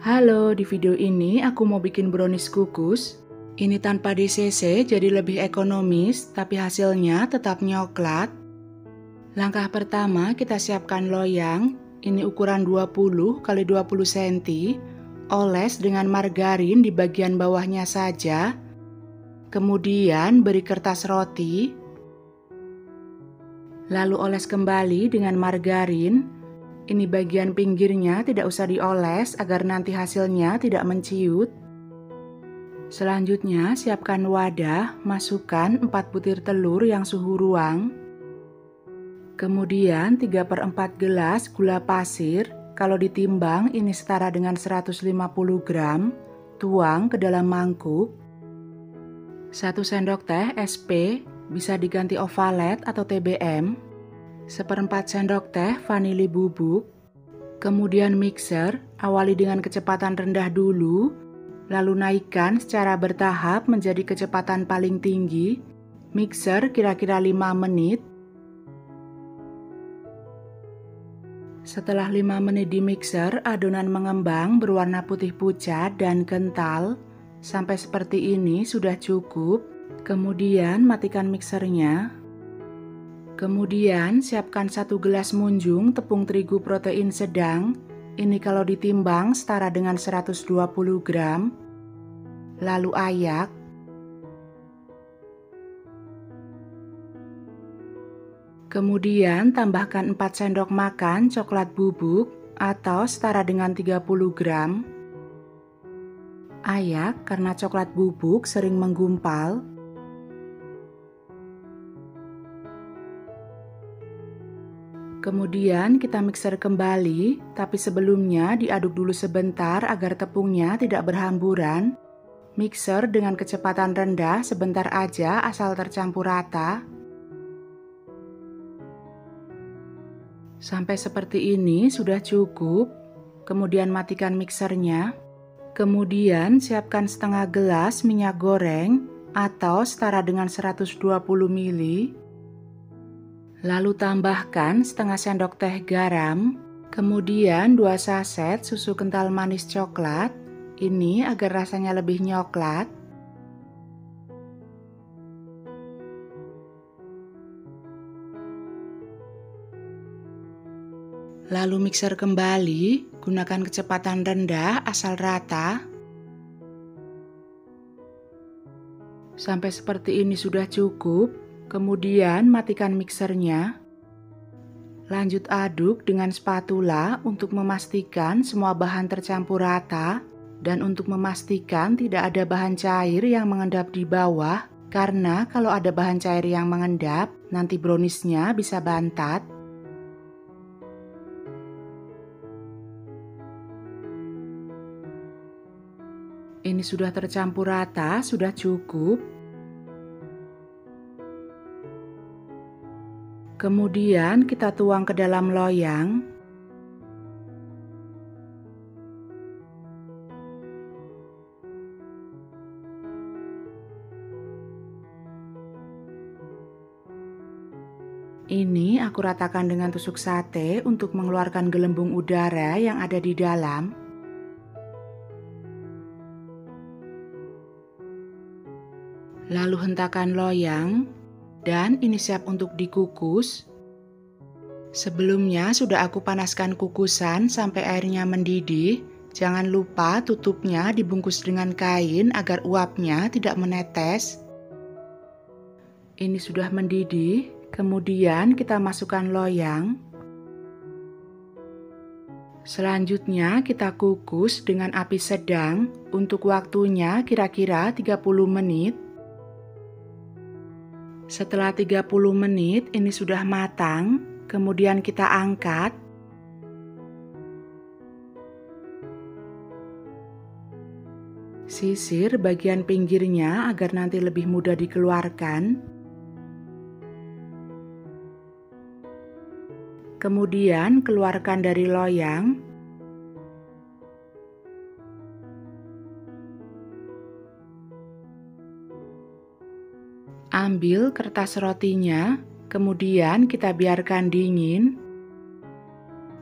Halo, di video ini aku mau bikin brownies kukus. Ini tanpa di-CC jadi lebih ekonomis, tapi hasilnya tetap nyoklat. Langkah pertama kita siapkan loyang, ini ukuran 20 x 20 cm. Oles dengan margarin di bagian bawahnya saja. Kemudian beri kertas roti. Lalu oles kembali dengan margarin. Ini bagian pinggirnya tidak usah dioles agar nanti hasilnya tidak menciut. Selanjutnya siapkan wadah, masukkan 4 butir telur yang suhu ruang. Kemudian 3/4 gelas gula pasir, kalau ditimbang ini setara dengan 150 gram, tuang ke dalam mangkuk. 1 sendok teh SP, bisa diganti ovalet atau TBM. 1/4 sendok teh vanili bubuk. Kemudian mixer, awali dengan kecepatan rendah dulu, lalu naikkan secara bertahap menjadi kecepatan paling tinggi. Mixer kira-kira 5 menit. Setelah 5 menit di mixer, adonan mengembang berwarna putih pucat dan kental. Sampai seperti ini sudah cukup. Kemudian matikan mixernya. Kemudian siapkan 1 gelas munjung tepung terigu protein sedang. Ini kalau ditimbang setara dengan 120 gram. Lalu ayak. Kemudian tambahkan 4 sendok makan coklat bubuk atau setara dengan 30 gram. Ayak karena coklat bubuk sering menggumpal. Kemudian kita mixer kembali, tapi sebelumnya diaduk dulu sebentar agar tepungnya tidak berhamburan. Mixer dengan kecepatan rendah sebentar aja asal tercampur rata. Sampai seperti ini sudah cukup. Kemudian matikan mixernya. Kemudian siapkan setengah gelas minyak goreng atau setara dengan 120 ml. Lalu tambahkan setengah sendok teh garam, kemudian 2 saset susu kental manis coklat, ini agar rasanya lebih nyoklat. Lalu mixer kembali, gunakan kecepatan rendah asal rata. Sampai seperti ini sudah cukup. Kemudian matikan mixernya. Lanjut aduk dengan spatula untuk memastikan semua bahan tercampur rata dan untuk memastikan tidak ada bahan cair yang mengendap di bawah, karena kalau ada bahan cair yang mengendap, nanti browniesnya bisa bantat. Ini sudah tercampur rata, sudah cukup. Kemudian kita tuang ke dalam loyang. Ini aku ratakan dengan tusuk sate untuk mengeluarkan gelembung udara yang ada di dalam. Lalu hentakan loyang. Dan ini siap untuk dikukus. Sebelumnya sudah aku panaskan kukusan sampai airnya mendidih. Jangan lupa tutupnya dibungkus dengan kain agar uapnya tidak menetes. Ini sudah mendidih, kemudian kita masukkan loyang. Selanjutnya kita kukus dengan api sedang untuk waktunya kira-kira 30 menit. Setelah 30 menit ini sudah matang, kemudian kita angkat. Sisir bagian pinggirnya agar nanti lebih mudah dikeluarkan. Kemudian keluarkan dari loyang. Ambil kertas rotinya, kemudian kita biarkan dingin.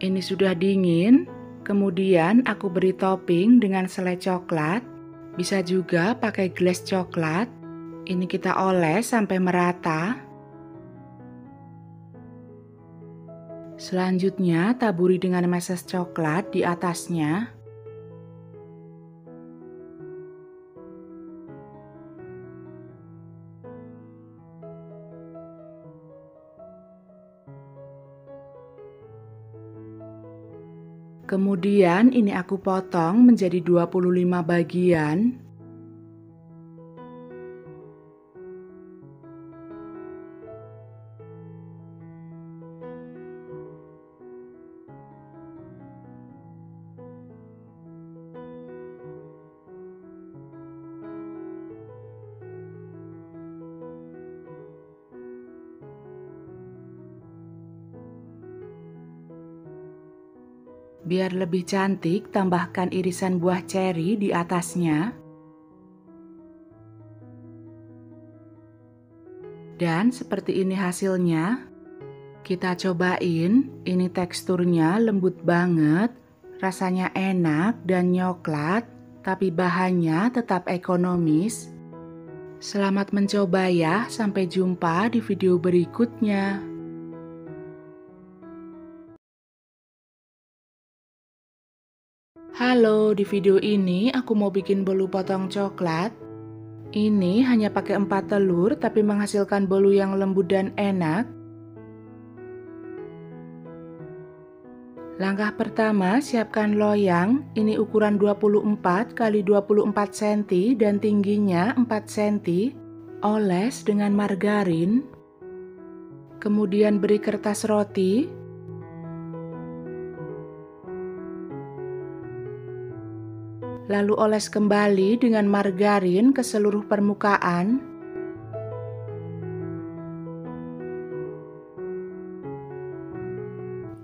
Ini sudah dingin, Kemudian aku beri topping dengan selai coklat, bisa juga pakai glaze coklat. Ini kita oles sampai merata. Selanjutnya taburi dengan meses coklat di atasnya. Kemudian ini aku potong menjadi 25 bagian. Biar lebih cantik, tambahkan irisan buah ceri di atasnya. Dan seperti ini hasilnya. Kita cobain, ini teksturnya lembut banget, rasanya enak dan nyoklat, tapi bahannya tetap ekonomis. Selamat mencoba ya, sampai jumpa di video berikutnya. Halo, di video ini aku mau bikin bolu potong coklat. Ini hanya pakai 4 telur tapi menghasilkan bolu yang lembut dan enak. Langkah pertama, siapkan loyang. Ini ukuran 24 x 24 cm dan tingginya 4 cm. Oles dengan margarin. Kemudian beri kertas roti. Lalu oles kembali dengan margarin ke seluruh permukaan.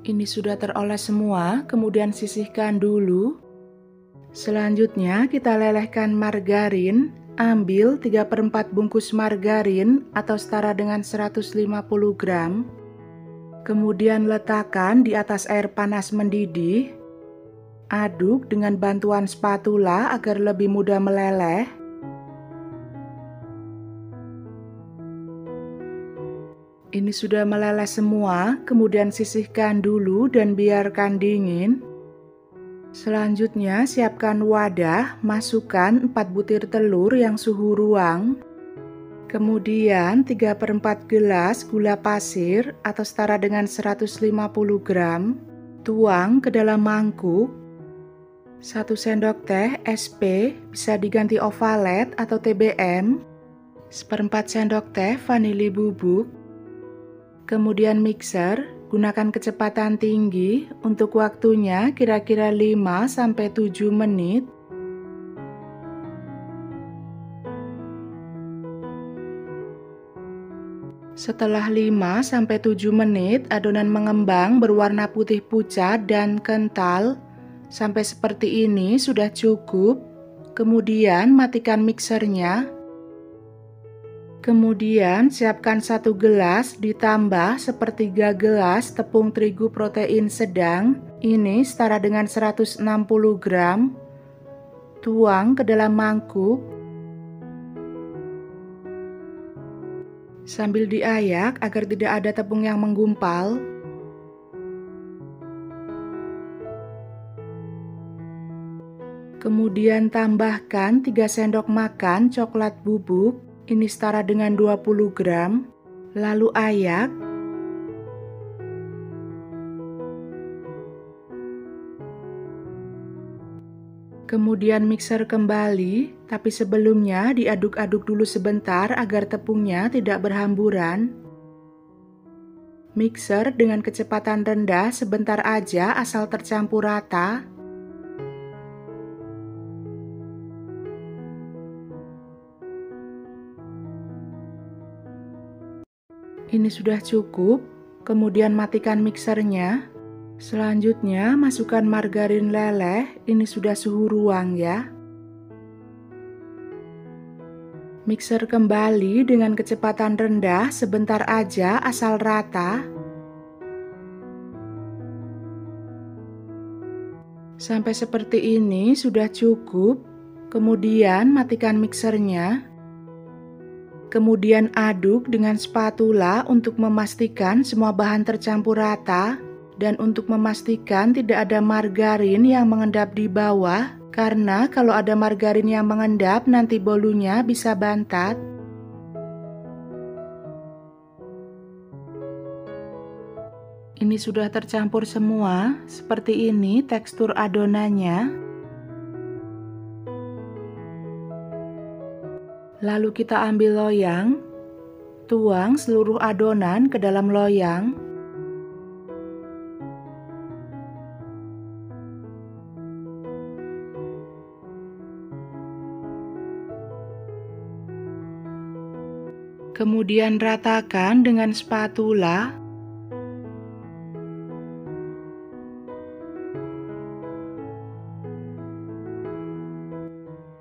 Ini sudah teroles semua, kemudian sisihkan dulu. Selanjutnya kita lelehkan margarin. Ambil 3/4 bungkus margarin atau setara dengan 150 gram. Kemudian letakkan di atas air panas mendidih. Aduk dengan bantuan spatula agar lebih mudah meleleh. Ini sudah meleleh semua, kemudian sisihkan dulu dan biarkan dingin. Selanjutnya siapkan wadah, masukkan 4 butir telur yang suhu ruang. Kemudian 3/4 gelas gula pasir atau setara dengan 150 gram. Tuang ke dalam mangkuk. 1 sendok teh SP, bisa diganti ovalet atau TBM. 1/4 sendok teh vanili bubuk. Kemudian mixer, gunakan kecepatan tinggi untuk waktunya kira-kira 5-7 menit. Setelah 5-7 menit, adonan mengembang berwarna putih pucat dan kental. Sampai seperti ini sudah cukup. Kemudian matikan mixernya. Kemudian siapkan 1 gelas ditambah sepertiga gelas tepung terigu protein sedang. Ini setara dengan 160 gram. Tuang ke dalam mangkuk. Sambil diayak agar tidak ada tepung yang menggumpal. Kemudian tambahkan 3 sendok makan coklat bubuk, ini setara dengan 20 gram. Lalu ayak. Kemudian mixer kembali, tapi sebelumnya diaduk-aduk dulu sebentar agar tepungnya tidak berhamburan. Mixer dengan kecepatan rendah sebentar aja asal tercampur rata. Ini sudah cukup, kemudian matikan mixernya. Selanjutnya masukkan margarin leleh, ini sudah suhu ruang ya. Mixer kembali dengan kecepatan rendah sebentar aja asal rata. Sampai seperti ini sudah cukup. Kemudian matikan mixernya. Kemudian aduk dengan spatula untuk memastikan semua bahan tercampur rata dan untuk memastikan tidak ada margarin yang mengendap di bawah, karena kalau ada margarin yang mengendap nanti bolunya bisa bantat. Ini sudah tercampur semua, seperti ini tekstur adonannya. Lalu kita ambil loyang, tuang seluruh adonan ke dalam loyang. Kemudian ratakan dengan spatula.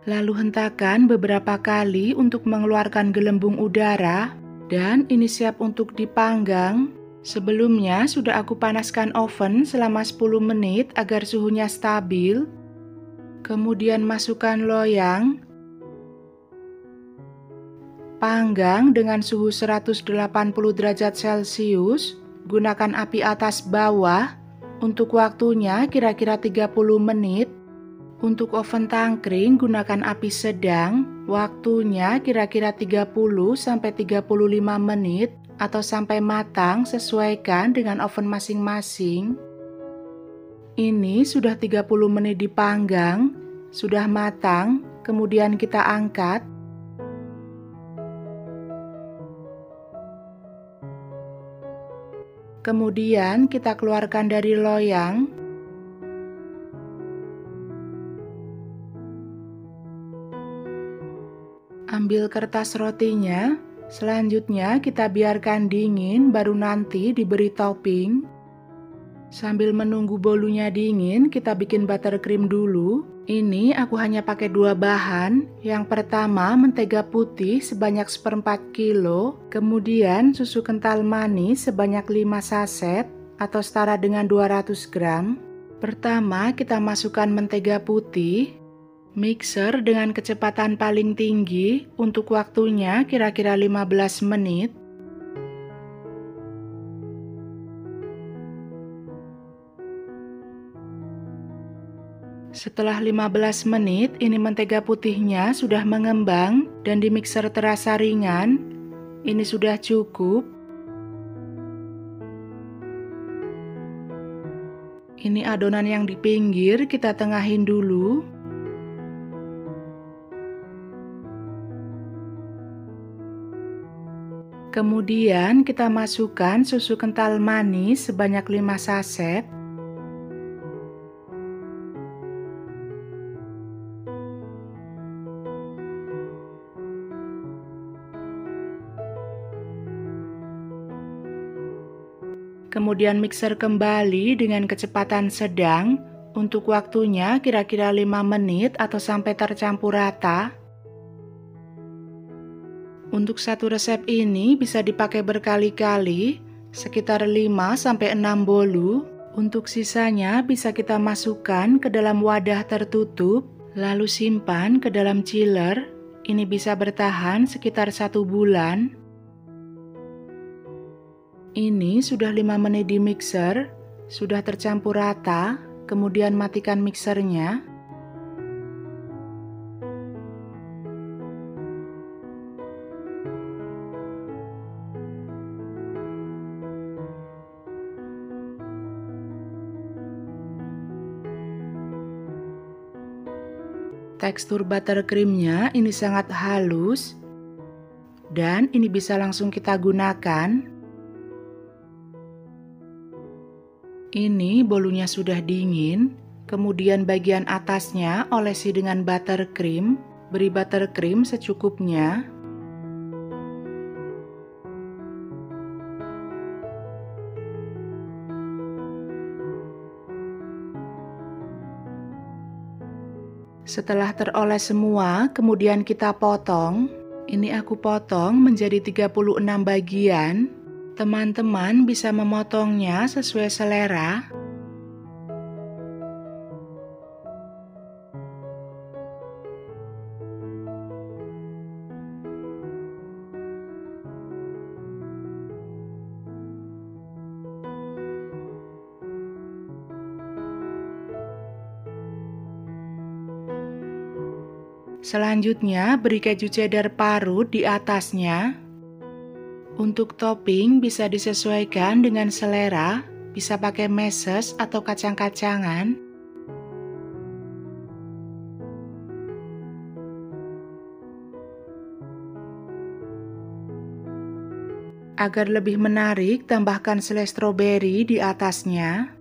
Lalu hentakan beberapa kali untuk mengeluarkan gelembung udara, dan ini siap untuk dipanggang. Sebelumnya sudah aku panaskan oven selama 10 menit agar suhunya stabil. Kemudian masukkan loyang. Panggang dengan suhu 180 derajat Celcius, gunakan api atas bawah. Untuk waktunya kira-kira 30 menit. Untuk oven tangkring gunakan api sedang, waktunya kira-kira 30-35 menit atau sampai matang, sesuaikan dengan oven masing-masing. Ini sudah 30 menit dipanggang, sudah matang, kemudian kita angkat. Kemudian kita keluarkan dari loyang. Ambil kertas rotinya, selanjutnya kita biarkan dingin baru nanti diberi topping. Sambil menunggu bolunya dingin, kita bikin buttercream dulu. Ini aku hanya pakai 2 bahan. Yang pertama mentega putih sebanyak 1/4 kilo, kemudian susu kental manis sebanyak 5 saset atau setara dengan 200 gram. Pertama kita masukkan mentega putih. Mixer dengan kecepatan paling tinggi untuk waktunya kira-kira 15 menit. Setelah 15 menit, ini mentega putihnya sudah mengembang dan di mixer terasa ringan. Ini sudah cukup. Ini adonan yang di pinggir kita tengahin dulu. Kemudian kita masukkan susu kental manis sebanyak 5 saset. Kemudian mixer kembali dengan kecepatan sedang. Untuk waktunya kira-kira 5 menit atau sampai tercampur rata. Untuk satu resep ini bisa dipakai berkali-kali, sekitar 5-6 bolu. Untuk sisanya bisa kita masukkan ke dalam wadah tertutup, lalu simpan ke dalam chiller. Ini bisa bertahan sekitar 1 bulan. Ini sudah 5 menit di mixer, sudah tercampur rata, kemudian matikan mixernya. Tekstur buttercreamnya ini sangat halus dan ini bisa langsung kita gunakan. Ini bolunya sudah dingin, kemudian bagian atasnya olesi dengan buttercream, beri buttercream secukupnya. Setelah teroles semua, kemudian kita potong. Ini aku potong menjadi 36 bagian. Teman-teman bisa memotongnya sesuai selera. Selanjutnya, beri keju cheddar parut di atasnya. Untuk topping bisa disesuaikan dengan selera, bisa pakai meses atau kacang-kacangan. Agar lebih menarik, tambahkan selai stroberi di atasnya.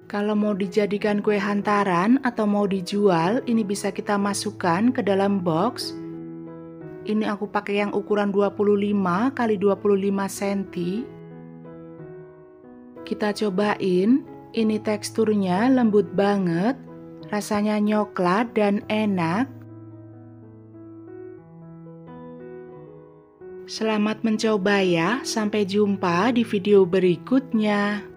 Kalau mau dijadikan kue hantaran atau mau dijual, ini bisa kita masukkan ke dalam box. Ini aku pakai yang ukuran 25 x 25 cm. Kita cobain, ini teksturnya lembut banget, rasanya nyoklat dan enak. Selamat mencoba ya, sampai jumpa di video berikutnya.